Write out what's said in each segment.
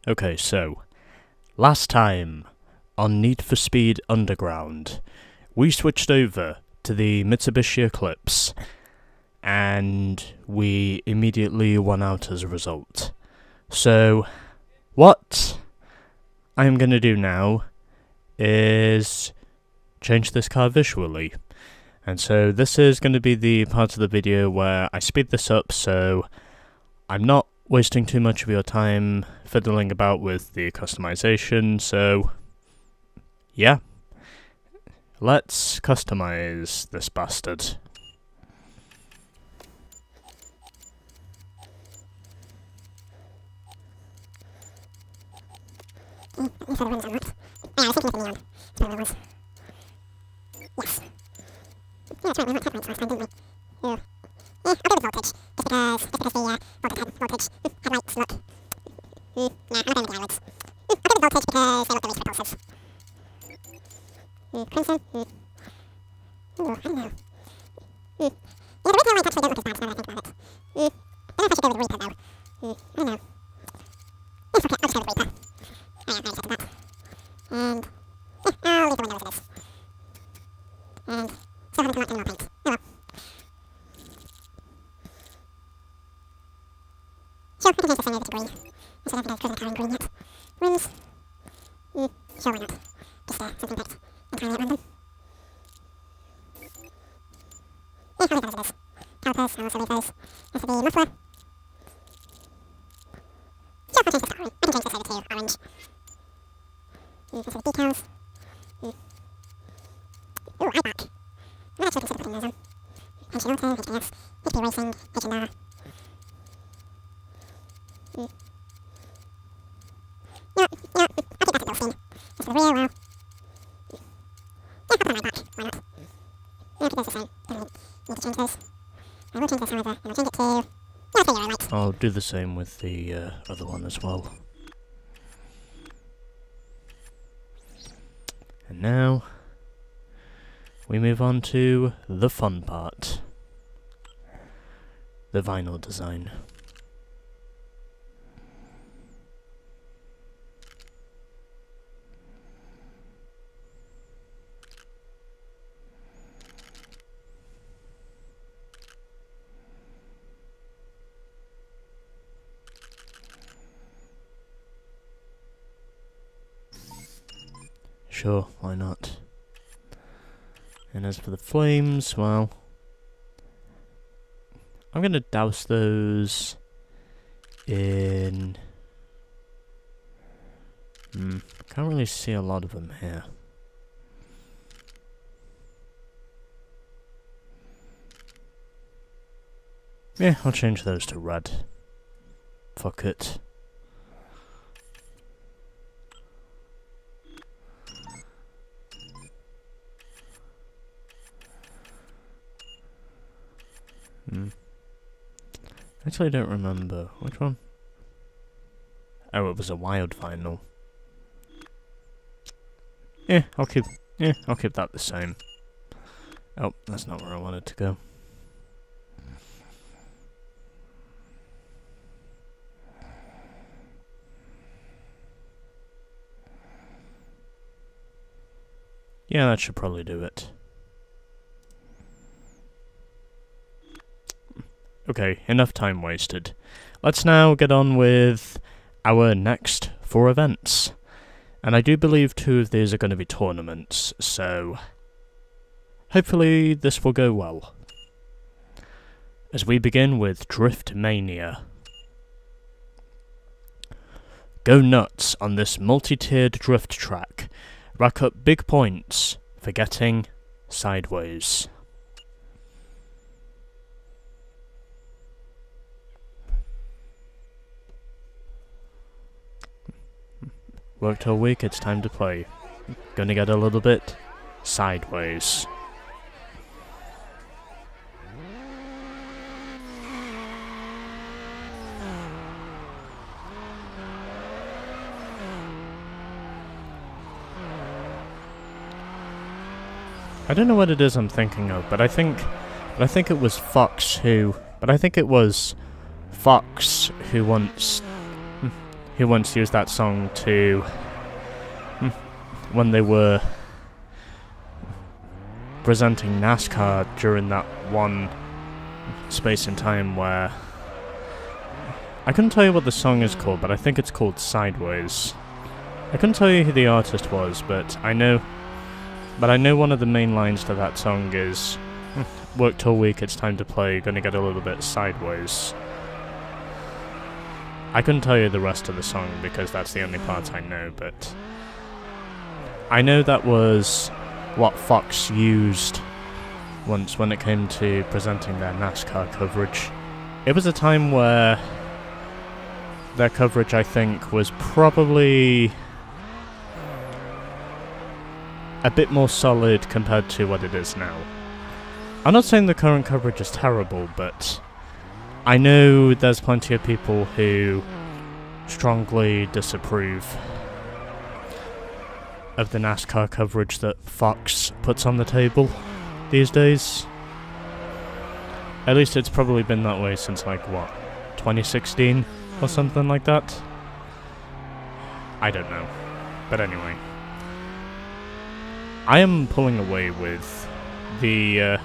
Okay, so, last time on Need for Speed Underground, we switched over to the Mitsubishi Eclipse, and we immediately won out as a result. So, what I'm going to do now is change this car visually. And so this is going to be the part of the video where I speed this up so I'm not wasting too much of your time fiddling about with the customization, so yeah. Let's customize this bastard. I'll do the same with the other one as well. And now we move on to the fun part. The vinyl design. Sure, why not? And as for the flames, well, I'm gonna douse those in... can't really see a lot of them here. Yeah, I'll change those to red. Fuck it. Actually, I don't remember. Which one? Oh, it was a wild vinyl. I'll keep that the same. Oh, that's not where I wanted to go. Yeah, that should probably do it. Okay, enough time wasted. Let's now get on with our next 4 events. And I do believe 2 of these are going to be tournaments, so hopefully this will go well. As we begin with Drift Mania. Go nuts on this multi-tiered drift track. Rack up big points for getting sideways. Worked all week, it's time to play. Gonna get a little bit sideways. I don't know what it is I'm thinking of, but I think it was Fox who once who once used that song to... when they were presenting NASCAR during that one space in time where... I couldn't tell you what the song is called, but I think it's called Sideways. I couldn't tell you who the artist was, but I know one of the main lines to that song is, worked all week, it's time to play, gonna get a little bit sideways. I couldn't tell you the rest of the song because that's the only part I know, but I know that was what Fox used once when it came to presenting their NASCAR coverage. It was a time where their coverage, I think, was probably a bit more solid compared to what it is now. I'm not saying the current coverage is terrible, but I know there's plenty of people who strongly disapprove of the NASCAR coverage that Fox puts on the table these days. At least it's probably been that way since, 2016 or something like that? I don't know. But anyway. I am pulling away with the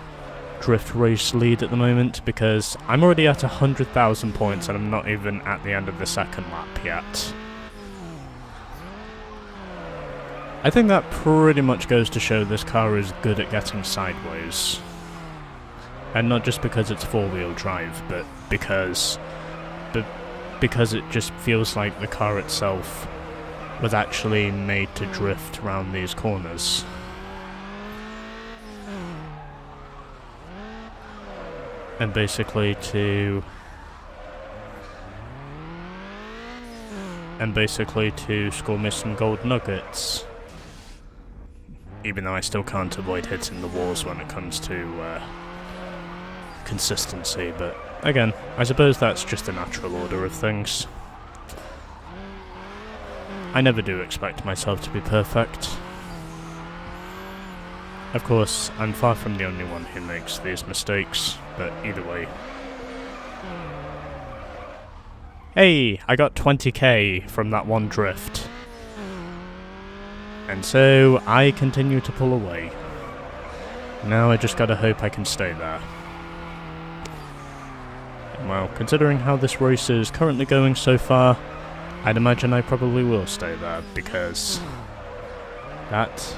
drift race lead at the moment because I'm already at 100,000 points and I'm not even at the end of the second lap yet. I think that pretty much goes to show this car is good at getting sideways. And not just because it's four-wheel drive, but because it just feels like the car itself was actually made to drift around these corners. And basically to score me some gold nuggets. Even though I still can't avoid hitting the walls when it comes to consistency, but again, I suppose that's just a natural order of things. I never do expect myself to be perfect. Of course, I'm far from the only one who makes these mistakes, but either way. Hey, I got 20k from that one drift. And so, I continue to pull away. Now I just gotta hope I can stay there. Well, considering how this race is currently going so far, I'd imagine I probably will stay there, because that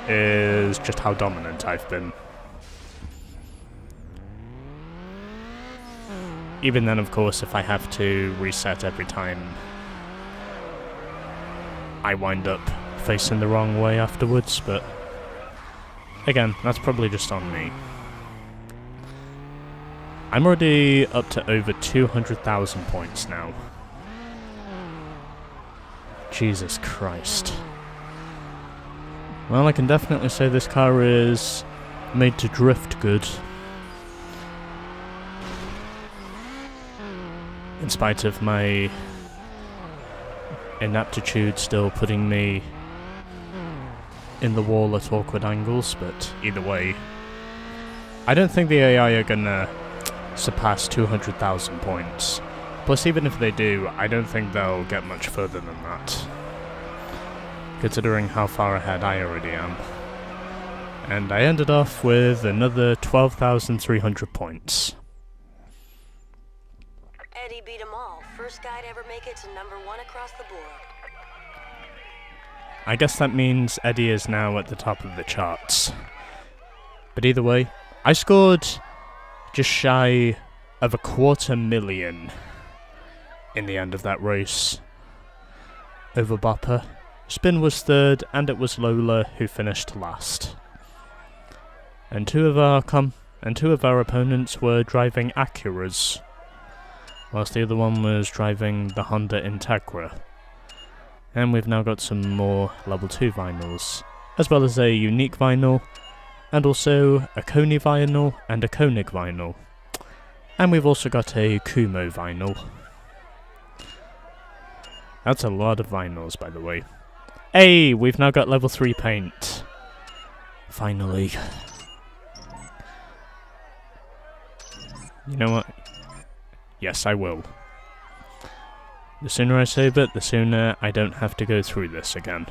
is just how dominant I've been. Even then, of course, if I have to reset every time I wind up facing the wrong way afterwards, but again, that's probably just on me. I'm already up to over 200,000 points now. Jesus Christ. Well, I can definitely say this car is made to drift good. In spite of my inaptitude still putting me in the wall at awkward angles, but either way, I don't think the AI are gonna surpass 200,000 points. Plus, even if they do, I don't think they'll get much further than that, considering how far ahead I already am. And I ended off with another 12,300 points. Eddie beat them all. First guy to ever make it to #1 across the board. I guess that means Eddie is now at the top of the charts. But either way, I scored just shy of 250,000 in the end of that race over Bopper. Spin was third, and it was Lola who finished last. And two of our opponents were driving Acuras, whilst the other one was driving the Honda Integra. And we've now got some more level 2 vinyls, as well as a unique vinyl, and also a Coney vinyl and a Koenig vinyl. And we've also got a Kumo vinyl. That's a lot of vinyls, by the way. Hey, we've now got level 3 paint. Finally. You know what? Yes, I will. The sooner I save it, the sooner I don't have to go through this again.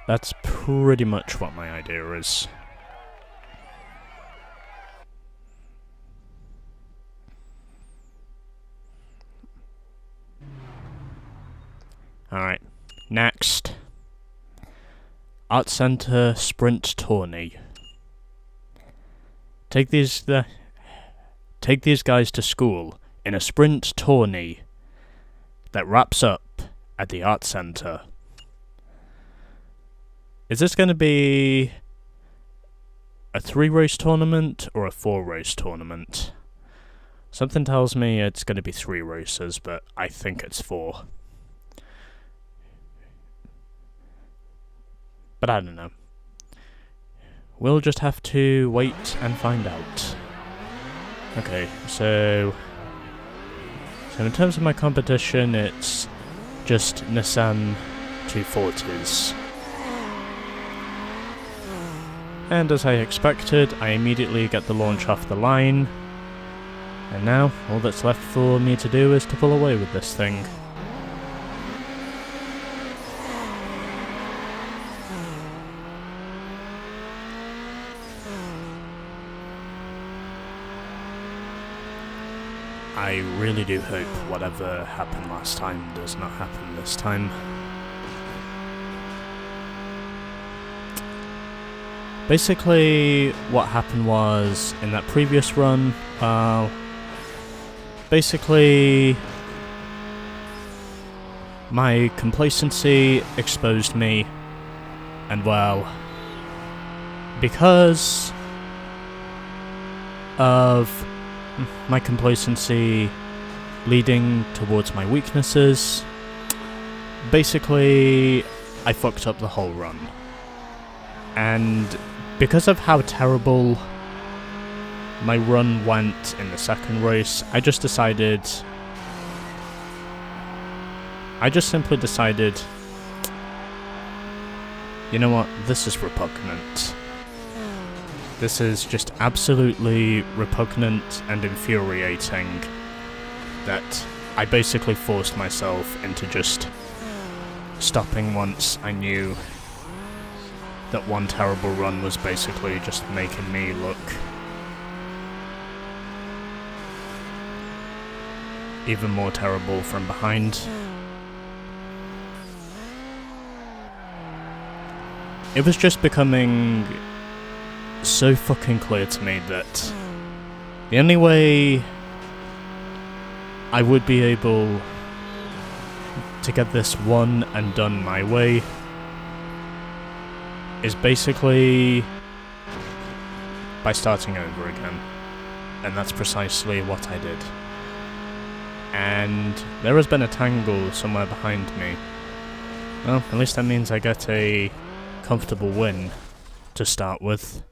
That's pretty much what my idea is. Alright, next. Art Center Sprint Tourney. Take these guys to school in a sprint tourney that wraps up at the Art Center. Is this going to be a 3-race tournament or a 4-race tournament? Something tells me it's going to be 3 races, but I think it's 4. But I don't know. We'll just have to wait and find out. Okay, so in terms of my competition, it's just Nissan 240s. And as I expected, I immediately get the launch off the line. And now, all that's left for me to do is to pull away with this thing. I really do hope whatever happened last time does not happen this time. Basically, what happened was, in that previous run, basically, my complacency exposed me, and well, because of my complacency leading towards my weaknesses, basically, I fucked up the whole run. And because of how terrible my run went in the second race, I just simply decided, you know what, this is repugnant. This is just absolutely repugnant and infuriating that I basically forced myself into just stopping once I knew that one terrible run was basically just making me look even more terrible from behind. It was just becoming so fucking clear to me that the only way I would be able to get this one and done my way is basically by starting over again. And that's precisely what I did. And there has been a tangle somewhere behind me. Well, at least that means I get a comfortable win to start with.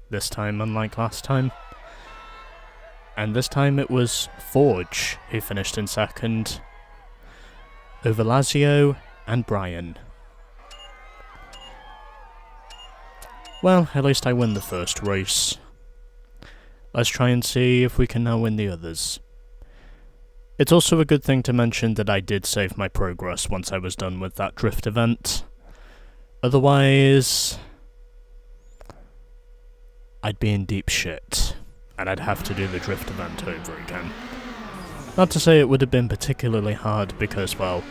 This time, unlike last time. And this time it was Forge who finished in second, over Lazio and Brian. Well, at least I win the first race. Let's try and see if we can now win the others. It's also a good thing to mention that I did save my progress once I was done with that drift event. Otherwise, I'd be in deep shit, and I'd have to do the drift event over again. Not to say it would have been particularly hard because, well,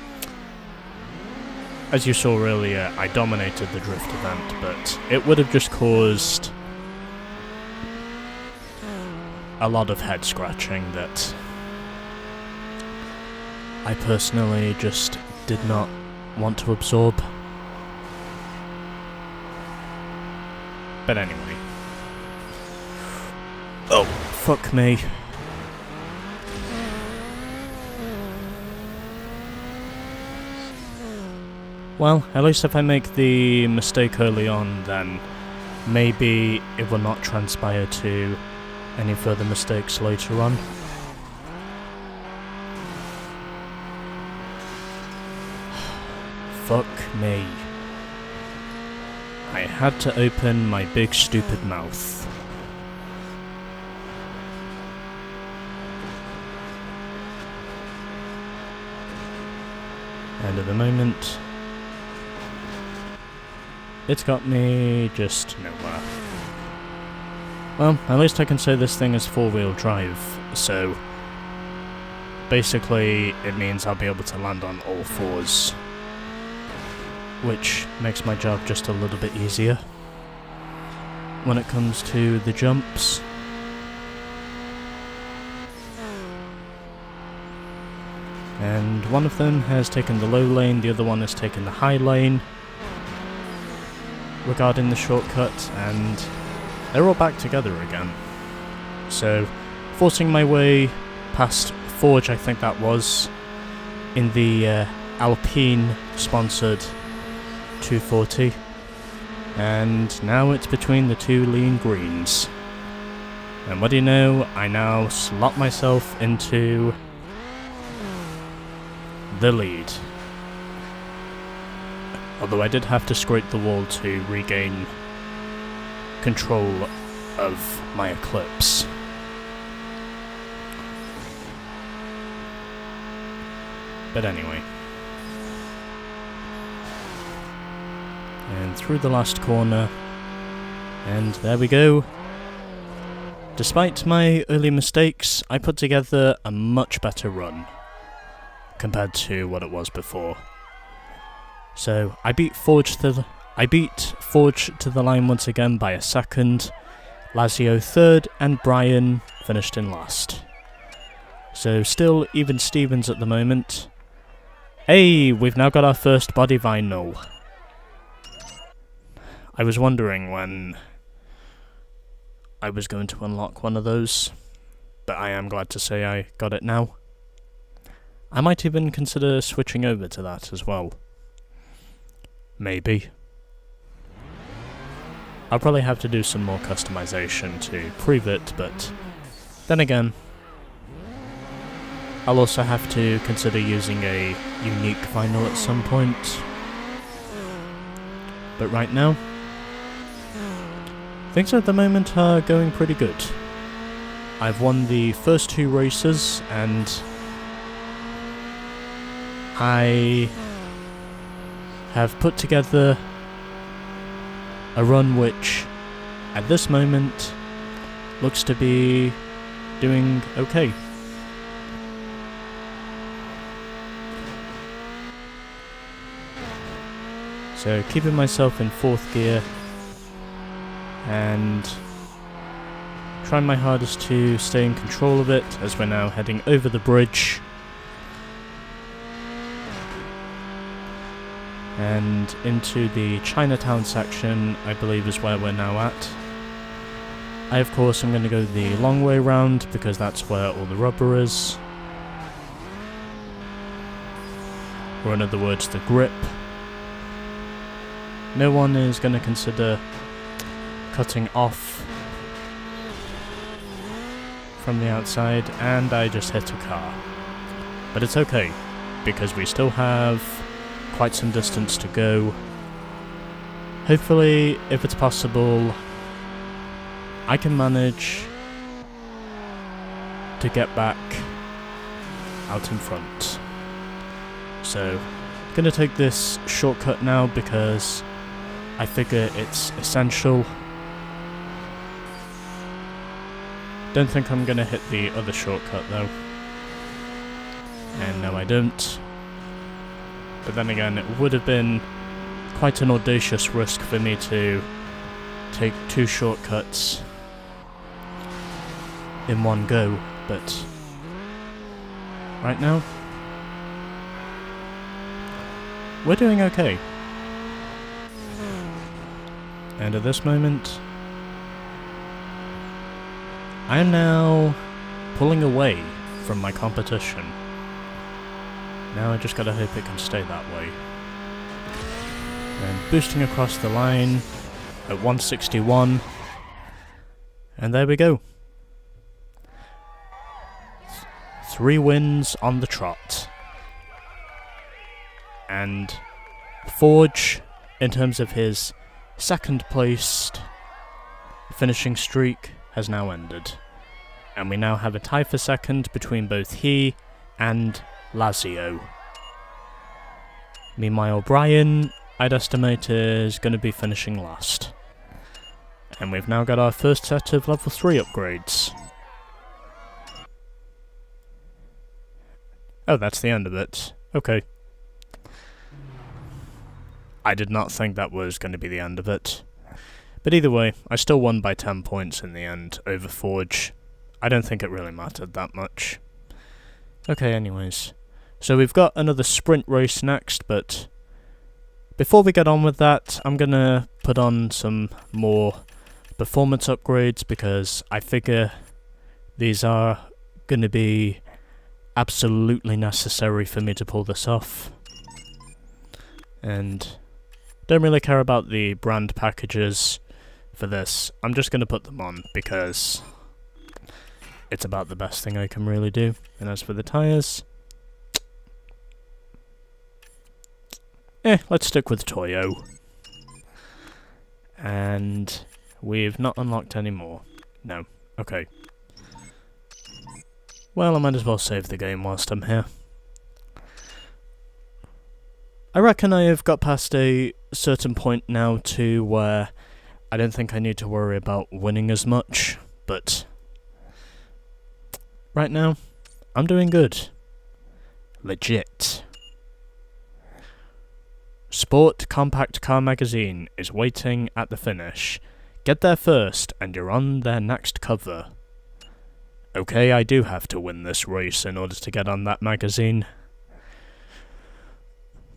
as you saw earlier, I dominated the drift event, but it would have just caused a lot of head scratching that I personally just did not want to absorb. But anyway. Oh, fuck me. Well, at least if I make the mistake early on, then maybe it will not transpire to any further mistakes later on. Fuck me. I had to open my big stupid mouth. And at the moment, it's got me just nowhere. Well, at least I can say this thing is 4-wheel drive, so basically it means I'll be able to land on all fours, which makes my job just a little bit easier when it comes to the jumps. And one of them has taken the low lane, the other one has taken the high lane regarding the shortcut, and they're all back together again. So, forcing my way past Forge, I think that was, in the Alpine-sponsored 240. And now it's between the two lean greens. And what do you know, I now slot myself into the lead. Although I did have to scrape the wall to regain control of my Eclipse. But anyway. And through the last corner. And there we go. Despite my early mistakes, I put together a much better run compared to what it was before. So I beat Forge to the line once again by a second, Lazio third, and Brian finished in last. So still even Stevens at the moment. Hey, we've now got our first body vinyl. I was wondering when I was going to unlock one of those, but I am glad to say I got it now. I might even consider switching over to that as well. Maybe. I'll probably have to do some more customization to prove it, but then again, I'll also have to consider using a unique vinyl at some point. But right now, things at the moment are going pretty good. I've won the first 2 races, and I have put together a run which, at this moment, looks to be doing okay. So keeping myself in 4th gear and trying my hardest to stay in control of it as we're now heading over the bridge. And into the Chinatown section, I believe is where we're now at. I of course am going to go the long way round because that's where all the rubber is. Or in other words, the grip. No one is going to consider cutting off from the outside, and I just hit a car. But it's okay, because we still have quite some distance to go. Hopefully, if it's possible, I can manage to get back out in front. So, I'm going to take this shortcut now because I figure it's essential. Don't think I'm going to hit the other shortcut though. And no, I don't. But then again, it would have been quite an audacious risk for me to take 2 shortcuts in one go, but right now, we're doing okay. And at this moment, I am now pulling away from my competition. Now I just gotta hope it can stay that way. And boosting across the line at 161. And there we go. 3 wins on the trot. And Forge, in terms of his second placed finishing streak, has now ended. And we now have a tie for second between both he and Lazio. Meanwhile, Brian, I'd estimate, is going to be finishing last. And we've now got our first set of level 3 upgrades. Oh, that's the end of it. Okay. I did not think that was going to be the end of it. But either way, I still won by 10 points in the end over Forge. I don't think it really mattered that much. Okay, anyways. So we've got another sprint race next, but before we get on with that, I'm gonna put on some more performance upgrades because I figure these are gonna be absolutely necessary for me to pull this off. And don't really care about the brand packages for this. I'm just gonna put them on because it's about the best thing I can really do. And as for the tyres, let's stick with Toyo. And we've not unlocked any more. No. Okay. Well, I might as well save the game whilst I'm here. I reckon I have got past a certain point now to where I don't think I need to worry about winning as much, but right now, I'm doing good. Legit. Sport Compact Car Magazine is waiting at the finish. Get there first, and you're on their next cover. Okay, I do have to win this race in order to get on that magazine.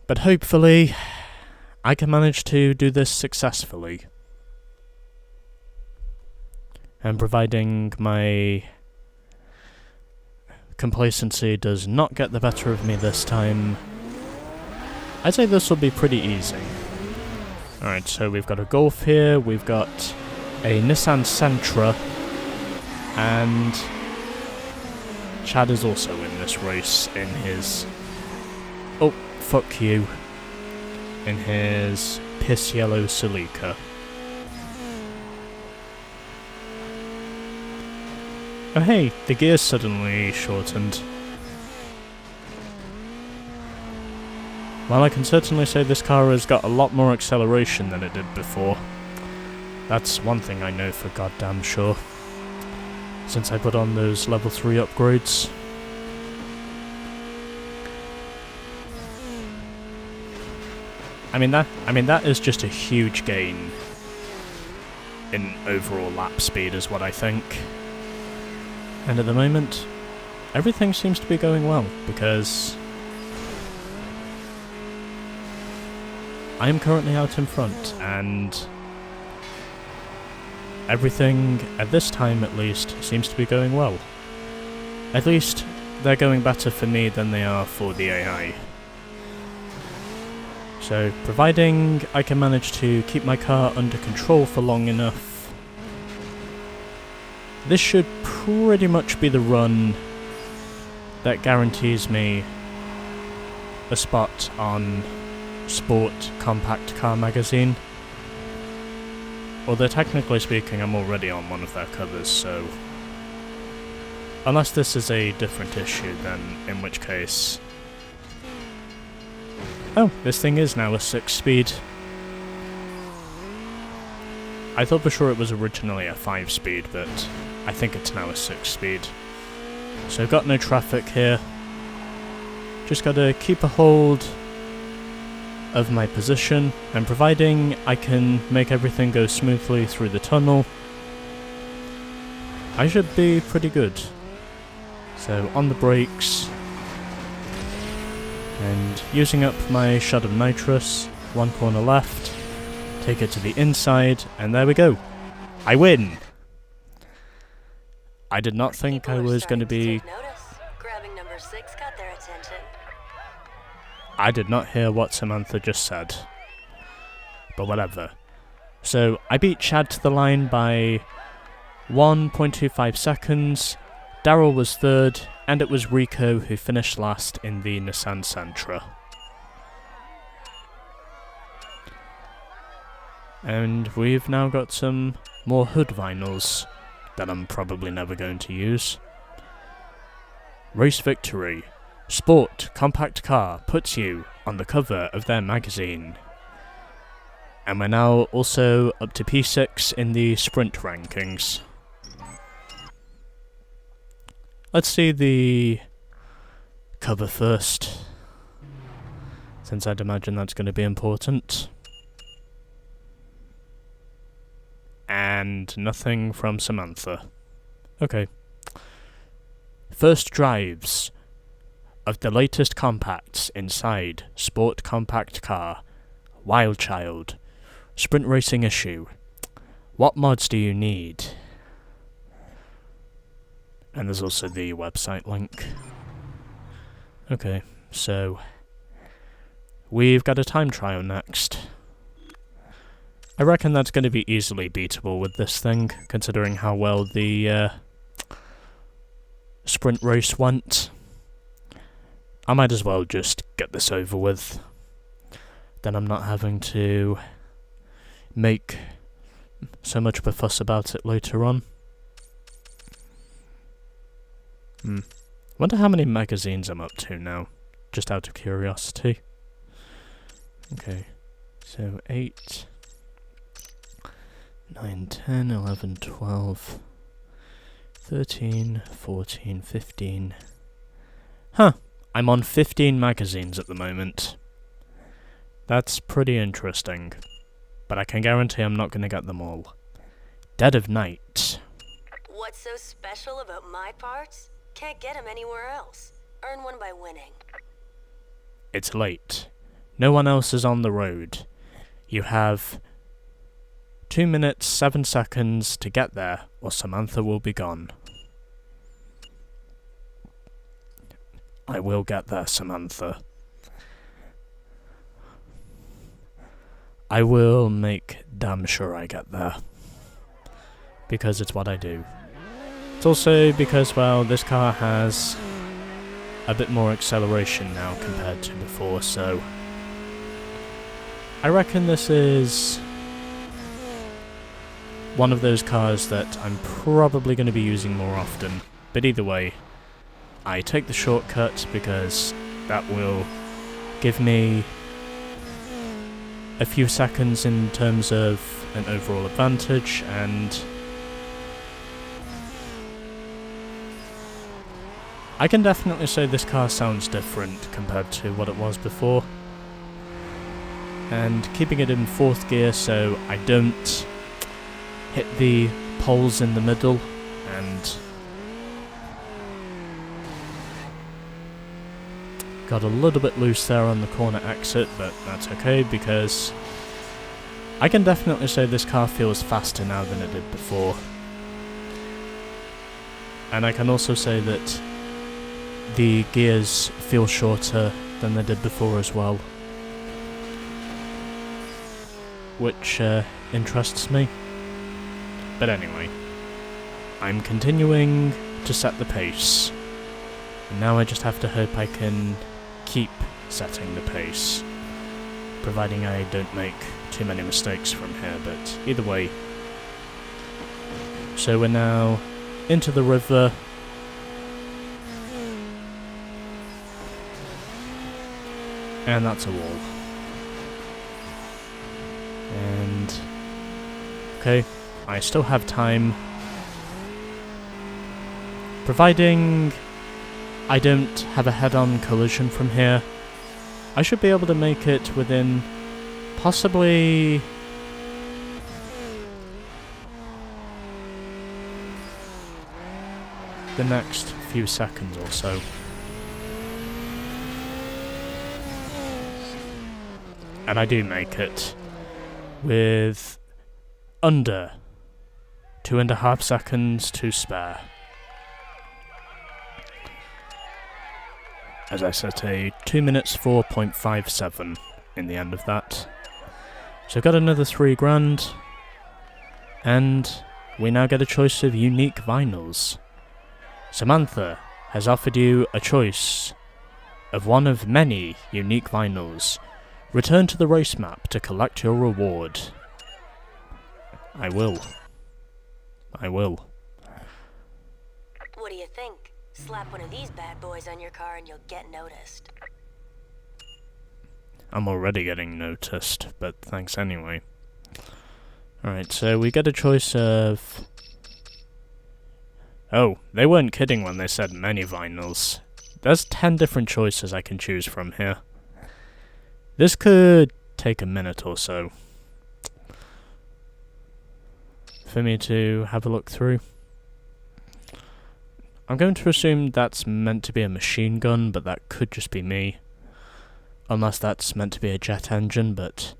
But hopefully, I can manage to do this successfully. And providing my complacency does not get the better of me this time, I'd say this will be pretty easy. Alright, so we've got a Golf here, we've got a Nissan Sentra, and Chad is also in this race in his... oh, fuck you. In his piss yellow Celica. Oh hey, the gears suddenly shortened. Well, I can certainly say this car has got a lot more acceleration than it did before. That's one thing I know for goddamn sure. Since I put on those level 3 upgrades. I mean that is just a huge gain in overall lap speed is what I think. And at the moment, everything seems to be going well, because I am currently out in front, and everything, at this time at least, seems to be going well. At least, they're going better for me than they are for the AI. So, providing I can manage to keep my car under control for long enough, this should pretty much be the run that guarantees me a spot on Sport Compact Car Magazine. Although technically speaking I'm already on one of their covers, so unless this is a different issue, then in which case... oh, this thing is now a 6-speed. I thought for sure it was originally a 5-speed, but I think it's now a 6-speed. So got no traffic here. Just gotta keep a hold of my position, and providing I can make everything go smoothly through the tunnel, I should be pretty good. So on the brakes, and using up my shot of nitrous, one corner left, take it to the inside, and there we go. I win! I did not think I was going to be... Grabbing number 6 got their attention. I did not hear what Samantha just said. But whatever. So, I beat Chad to the line by 1.25 seconds, Daryl was third, and it was Rico who finished last in the Nissan Sentra. And we've now got some more hood vinyls that I'm probably never going to use. Race victory. Sport Compact Car puts you on the cover of their magazine. And we're now also up to P6 in the sprint rankings. Let's see the cover first, since I'd imagine that's going to be important. And nothing from Samantha. Okay. First drives of the latest compacts inside Sport Compact Car, Wild Child, Sprint Racing Issue. What mods do you need? And there's also the website link. Okay, so we've got a time trial next. I reckon that's going to be easily beatable with this thing, considering how well the sprint race went. I might as well just get this over with. Then I'm not having to make so much of a fuss about it later on. Wonder how many magazines I'm up to now, just out of curiosity. Okay, so 8, 9, 10, 11, 12, 13, 14, 15. Huh, I'm on 15 magazines at the moment. That's pretty interesting, but I can guarantee I'm not going to get them all. Dead of Night. What's so special about my parts? Can't get them anywhere else. Earn one by winning. It's late. No one else is on the road. You have 2 minutes, 7 seconds to get there, or Samantha will be gone. I will get there, Samantha. I will make damn sure I get there. Because it's what I do. It's also because, well, this car has a bit more acceleration now compared to before, so I reckon this is one of those cars that I'm probably going to be using more often. But either way, I take the shortcut because that will give me a few seconds in terms of an overall advantage, and I can definitely say this car sounds different compared to what it was before. And keeping it in 4th gear so I don't hit the poles in the middle, and got a little bit loose there on the corner exit, but that's okay because I can definitely say this car feels faster now than it did before. And I can also say that the gears feel shorter than they did before as well, which interests me. But anyway, I'm continuing to set the pace, and now I just have to hope I can keep setting the pace, providing I don't make too many mistakes from here, but either way. So we're now into the river. And that's a wall. And okay, I still have time. Providing I don't have a head-on collision from here, I should be able to make it within possibly the next few seconds or so. And I do make it with under 2.5 seconds to spare. As I set a 2 minutes 4.57 in the end of that. So I've got another $3,000, and we now get a choice of unique vinyls. Samantha has offered you a choice of one of many unique vinyls. Return to the race map to collect your reward. I will. I will. What do you think? Slap one of these bad boys on your car and you'll get noticed. I'm already getting noticed, but thanks anyway. Alright, so we get a choice of... Oh, they weren't kidding when they said many vinyls. There's 10 different choices I can choose from here. This could take a minute or so for me to have a look through. I'm going to assume that's meant to be a machine gun, but that could just be me. Unless that's meant to be a jet engine, but...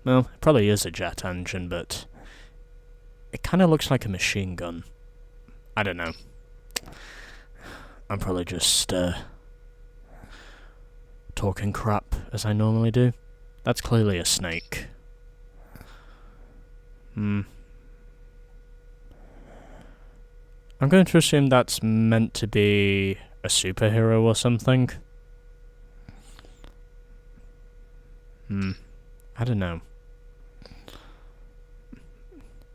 Well, it probably is a jet engine, but... It kind of looks like a machine gun. I don't know. I'm probably just, talking crap, as I normally do. That's clearly a snake. I'm going to assume that's meant to be a superhero or something. I don't know.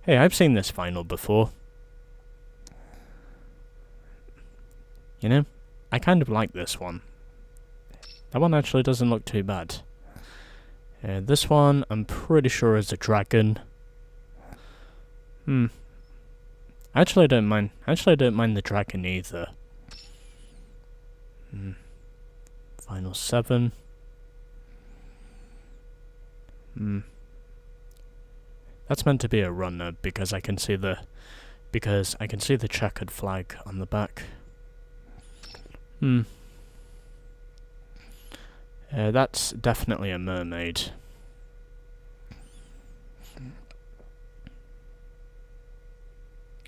Hey, I've seen this vinyl before. You know, I kind of like this one. That one actually doesn't look too bad. This one, I'm pretty sure is a dragon. Actually, I don't mind. Actually, I don't mind the dragon either. Final 7. That's meant to be a runner because I can see the checkered flag on the back. That's definitely a mermaid.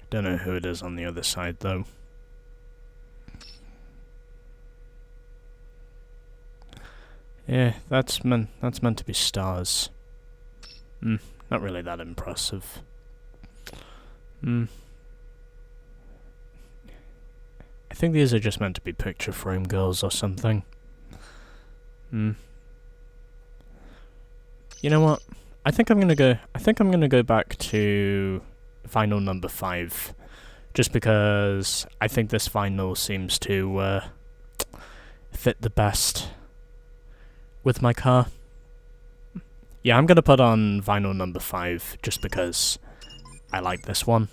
Don't know who it is on the other side though. Yeah, that's meant to be stars. Not really that impressive. I think these are just meant to be picture frame girls or something. You know what? I think I'm gonna go back to vinyl number 5, just because I think this vinyl seems to fit the best with my car. Yeah, I'm gonna put on vinyl number 5 just because I like this one.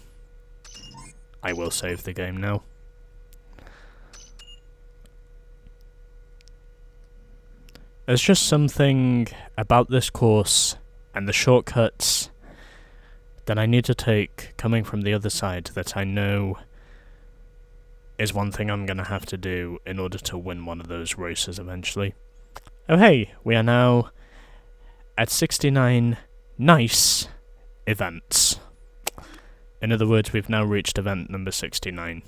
I will save the game now. There's just something about this course and the shortcuts that I need to take coming from the other side that I know is one thing I'm gonna have to do in order to win one of those races eventually. Oh hey, we are now at 69 nice events. In other words, we've now reached event number 69.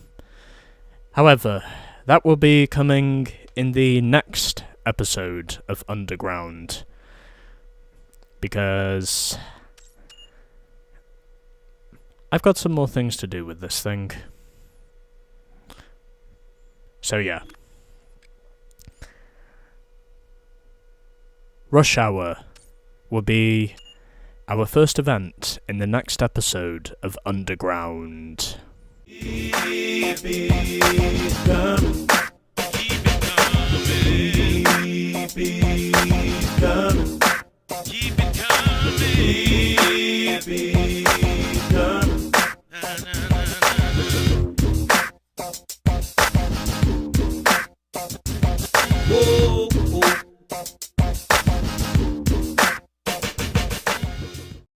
However, that will be coming in the next episode of Underground, because I've got some more things to do with this thing. So yeah. Rush Hour will be our first event in the next episode of Underground.